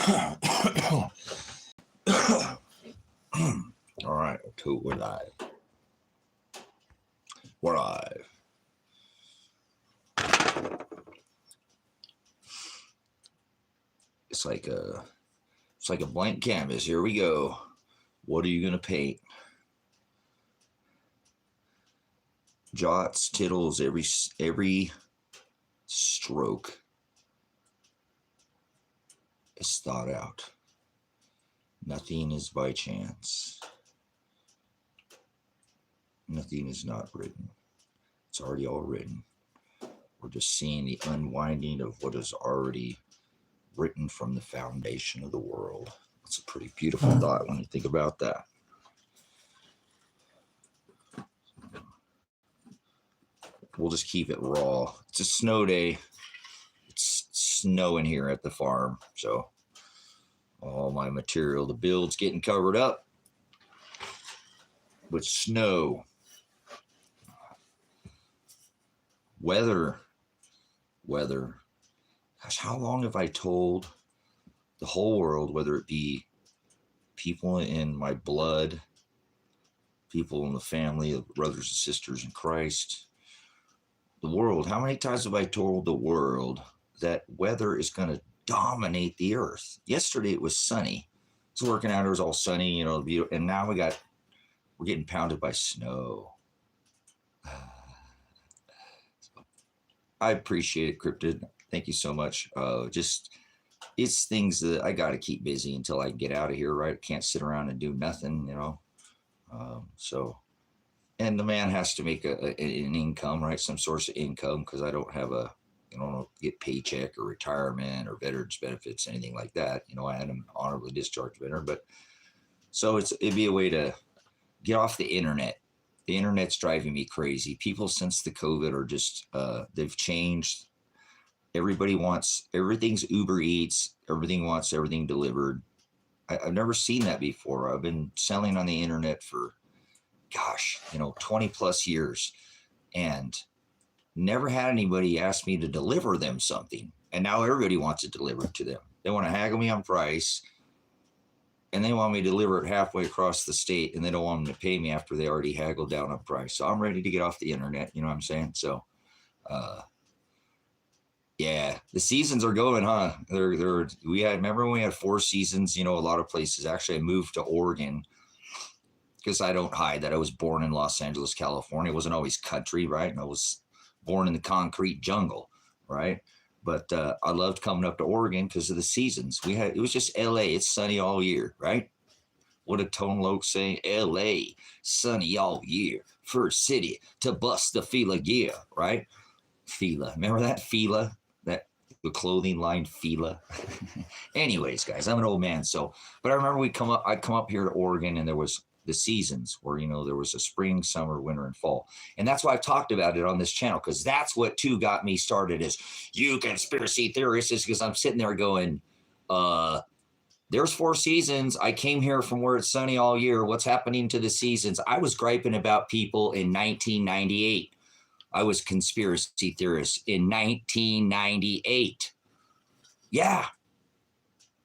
All right, we're live. We're live. It's like a blank canvas. Here we go. What are you gonna paint? Jots, tittles, every stroke is thought out. Nothing is by chance. Nothing is not written. It's already all written. We're just seeing the unwinding of what is already written from the foundation of the world. It's a pretty beautiful thought when you think about that. We'll just keep it raw. It's a snow day. It's snowing here at the farm. So all my material, the build's getting covered up with snow. Weather. Gosh, how long have I told the whole world, whether it be people in my blood, people in the family of brothers and sisters in Christ, the world, how many times have I told the world that weather is going to dominate the earth? Yesterday it was sunny. It's working out, it was all sunny, and now we're getting pounded by snow. I appreciate it, Cryptid. Thank you so much. It's things that I got to keep busy until I get out of here, right? Can't sit around and do nothing, and the man has to make an income, right? Some source of income, because I don't have get paycheck or retirement or veterans benefits, anything like that. I had an honorably discharged veteran, but so it'd be a way to get off the internet. The internet's driving me crazy. People since the COVID are just, they've changed. Everybody wants, everything's Uber Eats. Everything wants everything delivered. I've never seen that before. I've been selling on the internet for, 20 plus years, and never had anybody ask me to deliver them something. And now everybody wants it delivered to them. They want to haggle me on price, and they want me to deliver it halfway across the state, and they don't want them to pay me after they already haggled down on price. So I'm ready to get off the internet. You know what I'm saying? So, yeah, the seasons are going, huh? Remember when we had 4 seasons, a lot of places. Actually, I moved to Oregon because I don't hide that I was born in Los Angeles, California. It wasn't always country, right? And I was born in the concrete jungle, right? But I loved coming up to Oregon because of the seasons. It was just LA. It's sunny all year, right? What did Tone Loc say? LA, sunny all year. First city to bust the Fila gear, right? Fila. Remember that Fila? The clothing line Fila. Anyways, guys, I'm an old man. But I remember I'd come up here to Oregon, and there was the seasons where, there was a spring, summer, winter, and fall. And that's why I've talked about it on this channel, because that's what got me started is you conspiracy theorists, is because I'm sitting there going, there's 4 seasons. I came here from where it's sunny all year. What's happening to the seasons? I was griping about people in 1998. I was conspiracy theorist in 1998. Yeah.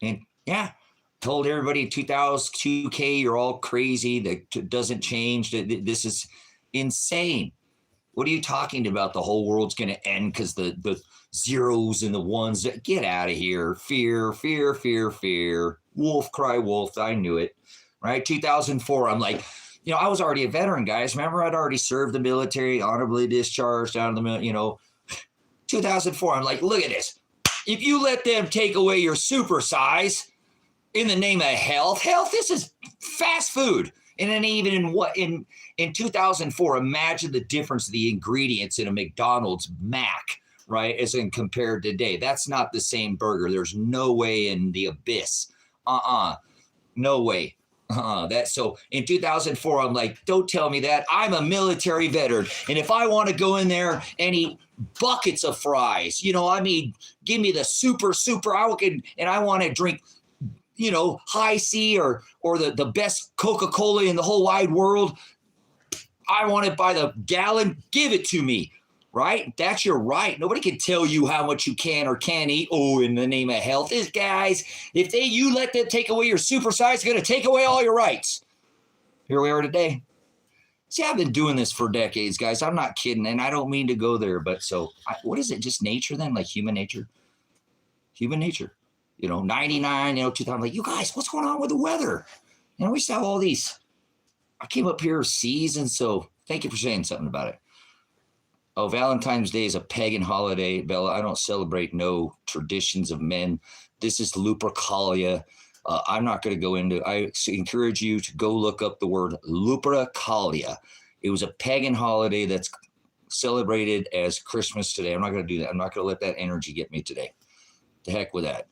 And yeah, told everybody 2002K, you're all crazy. That doesn't change. This is insane. What are you talking about? The whole world's going to end because the zeros and the ones. Get out of here. Fear, fear, fear, fear. Wolf, cry wolf. I knew it. Right? 2004, I'm like, I was already a veteran, guys. Remember, I'd already served the military, honorably discharged out of the military, 2004, I'm like, look at this. If you let them take away your super size in the name of health, this is fast food. And then even in 2004, imagine the difference of the ingredients in a McDonald's Mac, right? As in compared to today. That's not the same burger. There's no way in the abyss. No way. So in 2004, I'm like, don't tell me that. I'm a military veteran. And if I want to go in there and eat buckets of fries, give me the super, and I want to drink, High C or the best Coca-Cola in the whole wide world. I want it by the gallon. Give it to me. right? That's your right. Nobody can tell you how much you can or can't eat. Oh, in the name of health. These guys, if you let them take away your supersize, it's going to take away all your rights. Here we are today. See, I've been doing this for decades, guys. I'm not kidding, and I don't mean to go there, but what is it? Just nature then? Like human nature? Human nature. 99, 2000, like, you guys, what's going on with the weather? We used to have all these. I came up here seasons, so thank you for saying something about it. Oh, Valentine's Day is a pagan holiday, Bella. I don't celebrate no traditions of men. This is Lupercalia. I'm not going to go into. I encourage you to go look up the word Lupercalia. It was a pagan holiday that's celebrated as Christmas today. I'm not going to do that. I'm not going to let that energy get me today. The heck with that.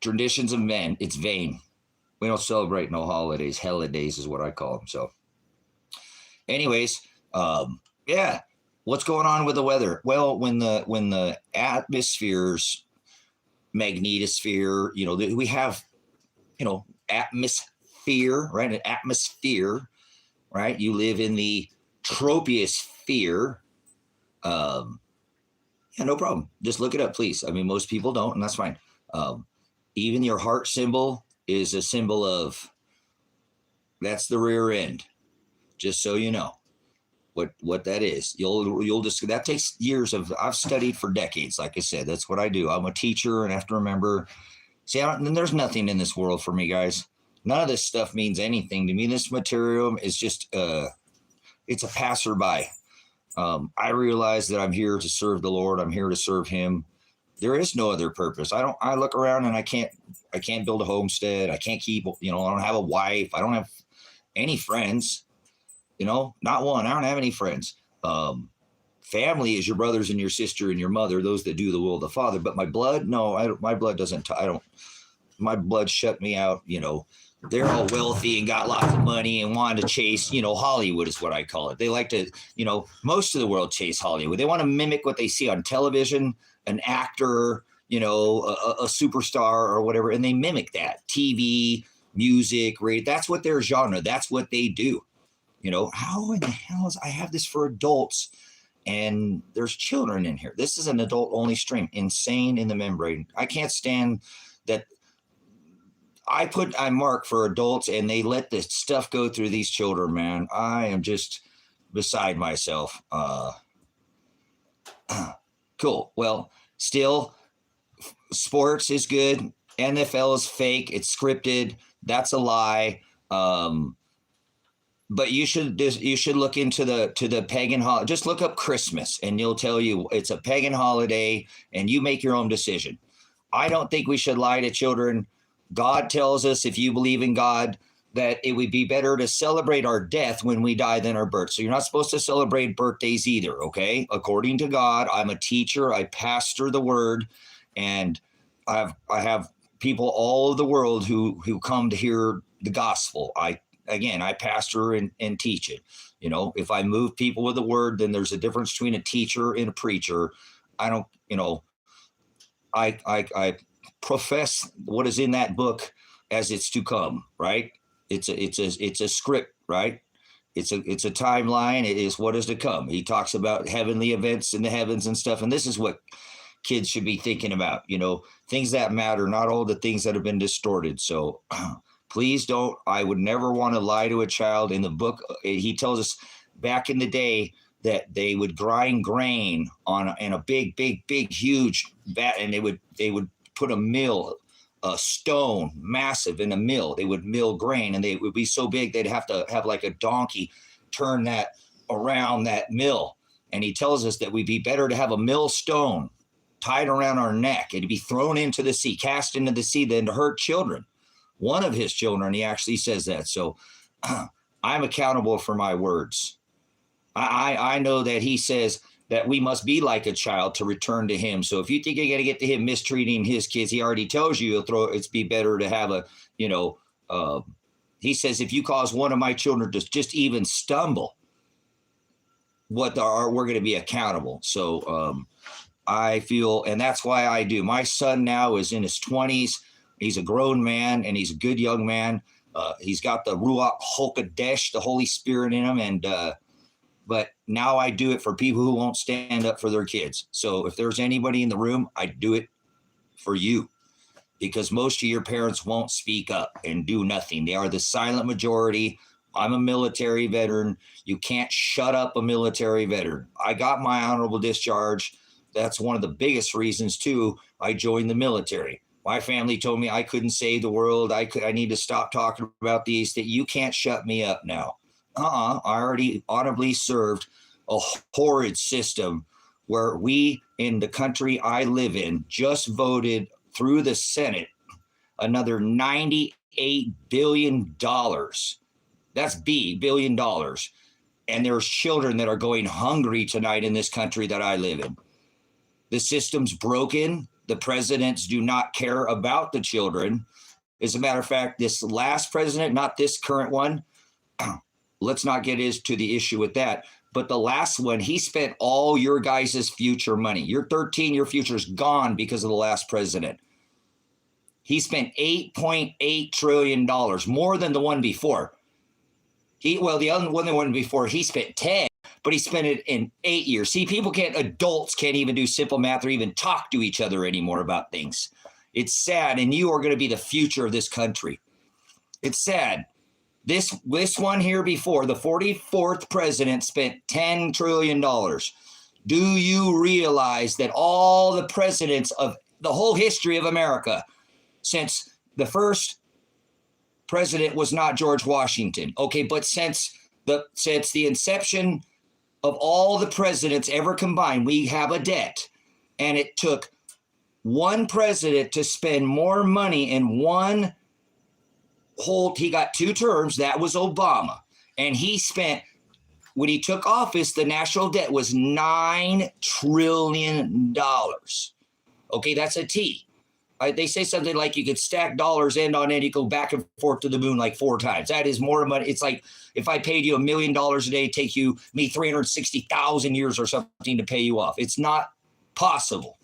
Traditions of men, it's vain. We don't celebrate no holidays. Holidays is what I call them. So, anyways, yeah. What's going on with the weather? Well, when the atmosphere's magnetosphere, we have, atmosphere, right? An atmosphere, right? You live in the troposphere. Yeah, no problem. Just look it up, please. I mean, most people don't, and that's fine. Even your heart symbol is a symbol of, that's the rear end, just so you know what that is. You'll just, that takes years of, I've studied for decades. Like I said, that's what I do. I'm a teacher and I have to remember, there's nothing in this world for me, guys. None of this stuff means anything to me. This material is just, it's a passerby. I realize that I'm here to serve the Lord. I'm here to serve him. There is no other purpose. I look around and I can't build a homestead. I can't keep, I don't have a wife. I don't have any friends, not one. I don't have any friends. Family is your brothers and your sister and your mother, those that do the will of the Father. But my blood, no, my blood doesn't, my blood shut me out. They're all wealthy and got lots of money and wanted to chase, Hollywood is what I call it. They like to, most of the world chase Hollywood. They want to mimic what they see on television, an actor, a superstar or whatever, and they mimic that. TV, music, radio, that's what their genre, that's what they do. How in the hell is, I have this for adults and there's children in here. This is an adult only stream. Insane in the membrane. I can't stand that. I mark for adults and they let this stuff go through these children, man. I am just beside myself. Cool. Well, still, sports is good. NFL is fake. It's scripted. That's a lie. But you should look into the pagan holiday. Just look up Christmas and you'll tell you it's a pagan holiday and you make your own decision. I don't think we should lie to children. God tells us, if you believe in God, that it would be better to celebrate our death when we die than our birth. So you're not supposed to celebrate birthdays either, okay? According to God, I'm a teacher. I pastor the word, and I have people all over the world who come to hear the gospel. I pastor and teach it. If I move people with the word, then there's a difference between a teacher and a preacher. I don't, I profess what is in that book as it's to come, right? It's a script, right? It's a timeline. It is what is to come. He talks about heavenly events in the heavens and stuff. And this is what kids should be thinking about, things that matter, not all the things that have been distorted. So please don't, I would never want to lie to a child. In the book, he tells us back in the day that they would grind grain in a big, huge vat, and they would put a stone massive in a mill. They would mill grain, and they would be so big they'd have to have like a donkey turn that around that mill. And he tells us that we'd be better to have a millstone tied around our neck and to be thrown into the sea, cast into the sea, than to hurt children. One of his children, he actually says that. So I'm accountable for my words. I know that he says that we must be like a child to return to him. So if you think you're going to get to him mistreating his kids, he already tells you it's be better to have he says, if you cause one of my children to just even stumble, we're going to be accountable. So I feel, and that's why I do. My son now is in his 20s. He's a grown man and he's a good young man. He's got the Ruach HaKodesh, the Holy Spirit in him. And but now I do it for people who won't stand up for their kids. So if there's anybody in the room, I do it for you, because most of your parents won't speak up and do nothing. They are the silent majority. I'm a military veteran. You can't shut up a military veteran. I got my honorable discharge. That's one of the biggest reasons, too, I joined the military. My family told me I couldn't save the world. I need to stop talking about these, that you can't shut me up now. I already audibly served a horrid system where we, in the country I live in, just voted through the Senate another $98 billion. That's billion dollars. And there's children that are going hungry tonight in this country that I live in. The system's broken. The presidents do not care about the children. As a matter of fact, this last president, not this current one, let's not get into the issue with that. But the last one, he spent all your guys' future money. Your 13, your future's gone because of the last president. He spent $8.8 trillion, more than the one before. The other one, the one before, he spent 10, but he spent it in 8 years. See, adults can't even do simple math or even talk to each other anymore about things. It's sad, and you are going to be the future of this country. It's sad. This one here before, the 44th president spent $10 trillion. Do you realize that all the presidents of the whole history of America, since the first president was not George Washington, okay, but since the inception of all the presidents ever combined, we have a debt. And it took one president to spend more money in one he got 2 terms. That was Obama. And he spent, when he took office, the national debt was $9 trillion. Okay, that's a T. They say something like you could stack dollars end on end, you go back and forth to the moon like 4 times. That is more money. It's like if I paid you $1 million a day, it'd take me 360,000 years or something to pay you off. It's not possible.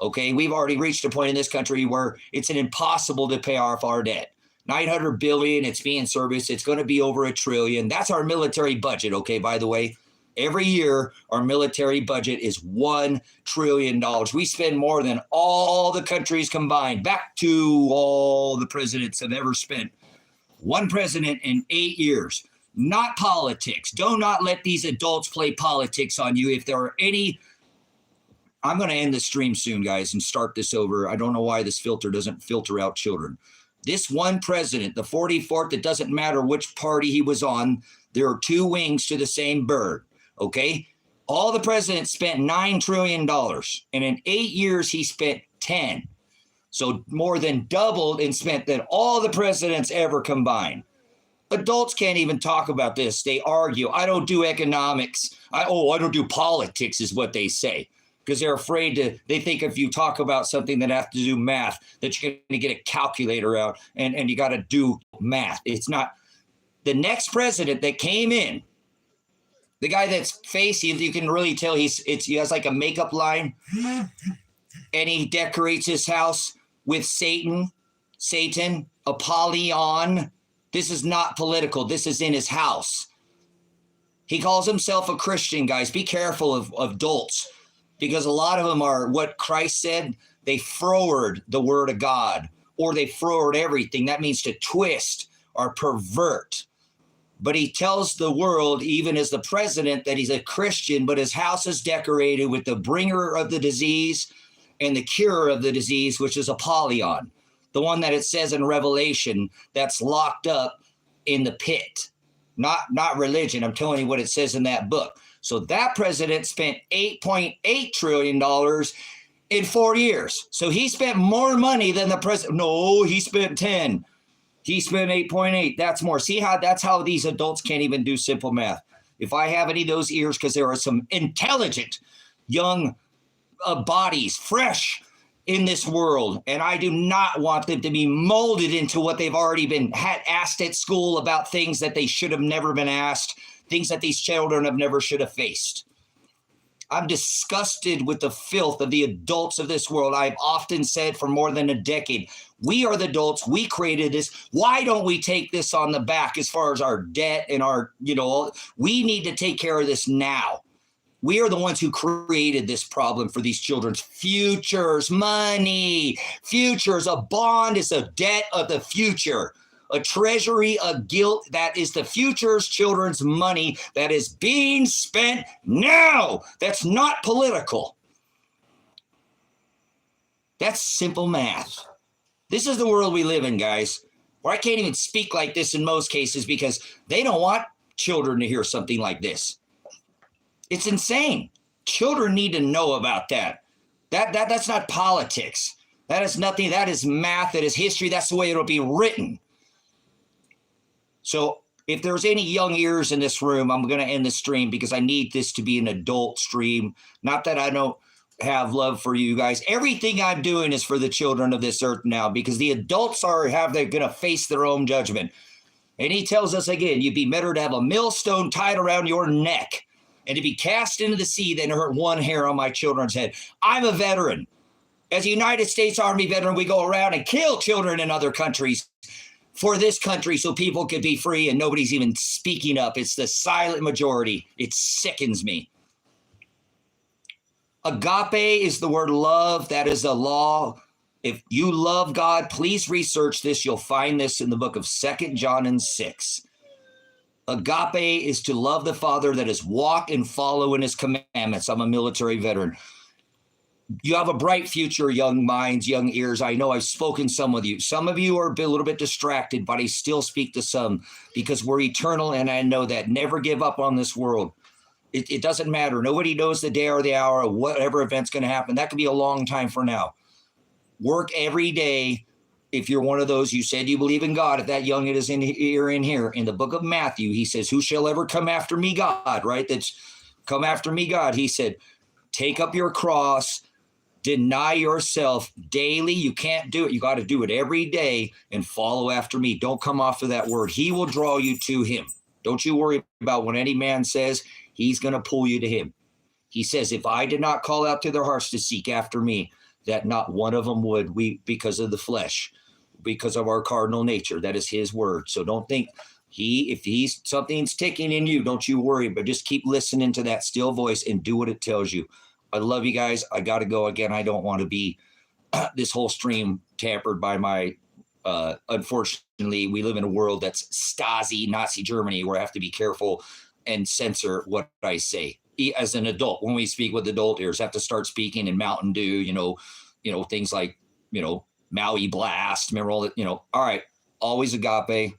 Okay, we've already reached a point in this country where it's impossible to pay off our debt. 900 billion, it's being serviced. It's going to be over $1 trillion. That's our military budget. Okay, by the way, every year our military budget is $1 trillion. We spend more than all the countries combined, back to all the presidents have ever spent. One president in 8 years. Not politics. Do not let these adults play politics on you. If there are any, I'm going to end the stream soon, guys, and start this over. I don't know why this filter doesn't filter out children. This one president, the 44th, it doesn't matter which party he was on. There are 2 wings to the same bird, okay? All the presidents spent $9 trillion, and in 8 years, he spent 10. So more than doubled and spent than all the presidents ever combined. Adults can't even talk about this. They argue. I don't do economics. I don't do politics is what they say. Because they're afraid they think if you talk about something that have to do math, that you're going to get a calculator out and you got to do math. It's not. The next president that came in, the guy that's face, you can really tell he has like a makeup line, and he decorates his house with Satan, Apollyon. This is not political. This is in his house. He calls himself a Christian, guys. Be careful of adults. Because a lot of them are what Christ said, they forward the word of God, or they forward everything. That means to twist or pervert. But he tells the world, even as the president, that he's a Christian, but his house is decorated with the bringer of the disease and the cure of the disease, which is Apollyon, the one that it says in Revelation that's locked up in the pit. Not religion. I'm telling you what it says in that book. So that president spent $8.8 trillion in 4 years. So he spent more money than the president. No, he spent 10. He spent 8.8. That's more. See that's how these adults can't even do simple math. If I have any of those ears, because there are some intelligent young bodies, fresh in this world, and I do not want them to be molded into what they've already been asked at school about things that they should have never been asked. Things that these children have never should have faced. I'm disgusted with the filth of the adults of this world. I've often said for more than a decade, we are the adults. We created this. Why don't we take this on the back as far as our debt and our, we need to take care of this now. We are the ones who created this problem for these children's futures, money, futures. A bond is a debt of the future. A treasury of guilt that is the future's children's money that is being spent now. That's not political. That's simple math. This is the world we live in, guys, where I can't even speak like this in most cases because they don't want children to hear something like this. It's insane. Children need to know about that. That's not politics. That is nothing. That is math. That is history. That's the way it'll be written. So if there's any young ears in this room, I'm going to end the stream because I need this to be an adult stream. Not that I don't have love for you guys. Everything I'm doing is for the children of this earth now because the adults they're going to face their own judgment. And he tells us again, you'd be better to have a millstone tied around your neck and to be cast into the sea than to hurt one hair on my children's head. I'm a veteran. As a United States Army veteran, we go around and kill children in other countries for this country so people could be free and nobody's even speaking up. It's the silent majority. It sickens me. Agape is the word love. That is a law. If you love God, please research this. You'll find this in the book of 2 John and 6. Agape is to love the Father, that is walk and follow in his commandments. I'm a military veteran. You have a bright future, young minds, young ears. I know I've spoken some with you. Some of you are a little bit distracted, but I still speak to some because we're eternal, and I know that. Never give up on this world. It doesn't matter. Nobody knows the day or the hour or whatever event's going to happen. That could be a long time from now. Work every day. If you're one of those, you said you believe in God. If that young it is in here, in the book of Matthew, he says, who shall ever come after me, God, right? That's come after me, God. He said, take up your cross, deny yourself daily. You can't do it. You got to do it every day and follow after me. Don't come off of that word. He will draw you to him. Don't you worry about what any man says. He's going to pull you to him. He says, if I did not call out to their hearts to seek after me, that not one of them would, because of the flesh, because of our cardinal nature. That is his word. So don't think if something's ticking in you, don't you worry, but just keep listening to that still voice and do what it tells you. I love you guys. I got to go again. I don't want to be this whole stream tampered by my, unfortunately, we live in a world that's Stasi, Nazi Germany, where I have to be careful and censor what I say. As an adult, when we speak with adult ears, have to start speaking in Mountain Dew, things like, Maui Blast. Remember all that, all right. Always agape.